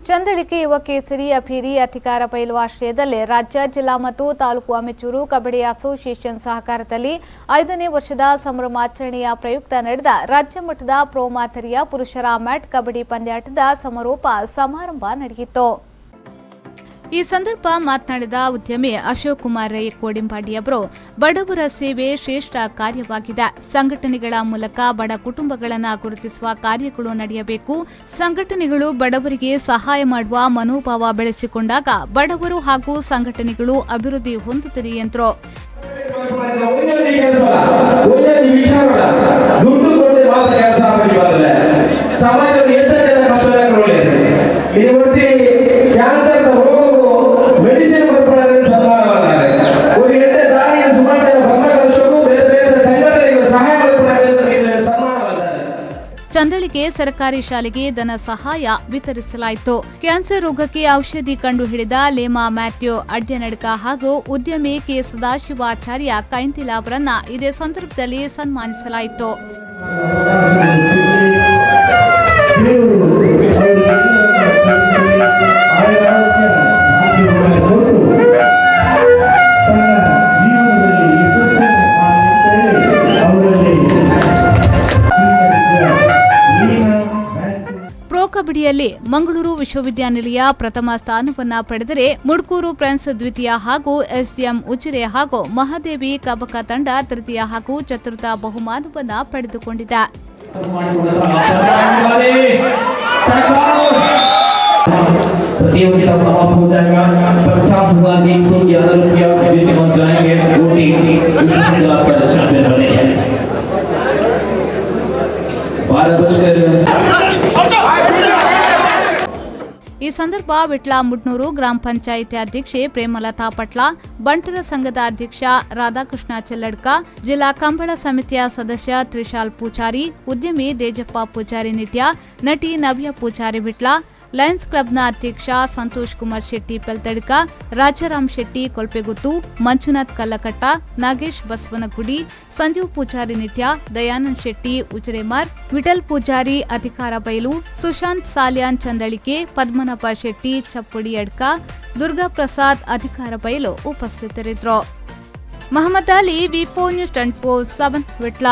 ಚಂದಳಿಕೆ ಯುವ ಕೇಸರಿ ಅಭಿರಿ ಅಧಿಕಾರ ಬಯಲು ಆಶ್ರಯದಲ್ಲಿ ರಾಜ್ಯ ಜಿಲ್ಲಾ ಮತ್ತು ತಾಲೂಕು ಅಮೆಚೂರು ಕಬಡ್ಡಿ ಅಸೋಸಿಯೇಷನ್ ಸಹಕಾರದಲ್ಲಿ 5ನೇ ವರ್ಷದ ಸಂಭ್ರಮಾಚರಣೆಯ ಪ್ರಯುಕ್ತ ನಡೆದ ರಾಜ್ಯ ಮಟ್ಟದ ಪ್ರೊ ಮಾದರಿಯ ಪುರುಷರ ಮ್ಯಾಟ್ ಕಬಡ್ಡಿ ಪಂದ್ಯಾಟದ ಸಮಾರೋಪ ಸಮಾರಂಭ ನಡೆಯಿತು. ಈ ಸಂದರ್ಭ ಮಾತನಾಡಿದ ಉದ್ಯಮಿ ಅಶೋಕ್ ಕುಮಾರ್ ರೈ ಕೋಡಿಂಪಾಡಿ ಅವರು, ಬಡವರ ಸೇವೆ ಶ್ರೇಷ್ಠ ಕಾರ್ಯವಾಗಿದೆ. ಸಂಘಟನೆಗಳ ಮೂಲಕ ಬಡ ಕುಟುಂಬಗಳನ್ನು ಗುರುತಿಸುವ ಕಾರ್ಯಗಳು ನಡೆಯಬೇಕು. ಸಂಘಟನೆಗಳು ಬಡವರಿಗೆ ಸಹಾಯ ಮಾಡುವ ಮನೋಭಾವ ಬೆಳೆಸಿಕೊಂಡಾಗ ಬಡವರು ಹಾಗೂ ಸಂಘಟನೆಗಳು ಅಭಿವೃದ್ಧಿ ಹೊಂದುತ್ತದೆ ಎಂದರು. ಚಂದಳಿಗೆ ಸರ್ಕಾರಿ ಶಾಲೆಗೆ ಧನ ಸಹಾಯ ವಿತರಿಸಲಾಯಿತು. ಕ್ಯಾನ್ಸರ್ ರೋಗಕ್ಕೆ ಔಷಧಿ ಕಂಡುಹಿಡಿದ ಲೇಮಾ ಮ್ಯಾಥ್ಯೂ ಅಡ್ಯನಡ್ಕ ಹಾಗೂ ಉದ್ಯಮಿ ಕೆ ಸದಾಶಿವಾಚಾರ್ಯ ಕೈಂತಿಲ ಅವರನ್ನ ಇದೇ ಸಂದರ್ಭದಲ್ಲಿ ಸನ್ಮಾನಿಸಲಾಯಿತು. ಪ್ರೊ ಕಬಡ್ಡಿಯಲ್ಲಿ ಮಂಗಳೂರು ವಿಶ್ವವಿದ್ಯಾನಿಲಯ ಪ್ರಥಮ ಸ್ಥಾನವನ್ನ ಪಡೆದರೆ ಮುಡ್ಕೂರು ಫ್ರೆಂಡ್ಸ್ ದ್ವಿತೀಯ ಹಾಗೂ ಎಸ್ಡಿಎಂ ಉಜಿರೆ ಹಾಗೂ ಮಹಾದೇವಿ ಕಬಕ ತಂಡ ತೃತೀಯ ಹಾಗೂ ಚತುರ್ಥ ಬಹುಮಾನವನ್ನ ಪಡೆದುಕೊಂಡಿದೆ. प्रतियोगिता समाप्त हो जाएगा. 50,111 रुपया जीत पहुंच जाएंगे. दो टीम चैंपियन बनेंगे. 12 ಈ ಸಂದರ್ಭ ವಿಟ್ಲ ಮುಡ್ನೂರು ಗ್ರಾಮ ಪಂಚಾಯಿತಿ ಅಧ್ಯಕ್ಷೆ ಪ್ರೇಮಲತಾ ಪಟ್ಲ, ಬಂಟರ ಸಂಘದ ಅಧ್ಯಕ್ಷ ರಾಧಾಕೃಷ್ಣ ಚೆಲ್ಲಡ್ಕ, ಜಿಲ್ಲಾ ಕಂಬಳ ಸಮಿತಿಯ ಸದಸ್ಯ ತ್ರಿಶಾಲ್ ಪೂಜಾರಿ, ಉದ್ಯಮಿ ದೇಜಪ್ಪ ಪೂಜಾರಿ ನಿಟ್ಯ, ನಟಿ ನವ್ಯ ಪೂಜಾರಿ ವಿಟ್ಲ, ಲಯನ್ಸ್ ಕ್ಲಬ್ನ ಅಧ್ಯಕ್ಷ ಸಂತೋಷ್ ಕುಮಾರ್ ಶೆಟ್ಟಿ ಪೆಲ್ತಡ್ಕ, ರಾಜಾರಾಮ್ ಶೆಟ್ಟಿ ಕೊಲ್ಪೆಗುತ್ತು, ಮಂಜುನಾಥ್ ಕಲ್ಲಕಟ್ಟ, ನಾಗೇಶ್ ಬಸವನಗುಡಿ, ಸಂಜೀವ್ ಪೂಜಾರಿ ನಿಟ್ಯ, ದಯಾನಂದ್ ಶೆಟ್ಟಿ ಉಜಿರೆಮಾರ್, ವಿಠಲ್ ಪೂಜಾರಿ ಅಧಿಕಾರ ಬಯಲು, ಸುಶಾಂತ್ ಸಾಲ್ಯಾನ್ ಚಂದಳಿಕೆ, ಪದ್ಮನಾಭ ಶೆಟ್ಟಿ ಚಪ್ಪುಡಿ ಅಡ್ಕ, ದುರ್ಗಾ ಪ್ರಸಾದ್ ಅಧಿಕಾರ ಬಯಲು ಉಪಸ್ಥಿತರಿದ್ದರು. ಮಹಮ್ಮದ್ ಅಲಿ, ವಿ4 ನ್ಯೂಸ್ 24/7 ವಿಟ್ಲ.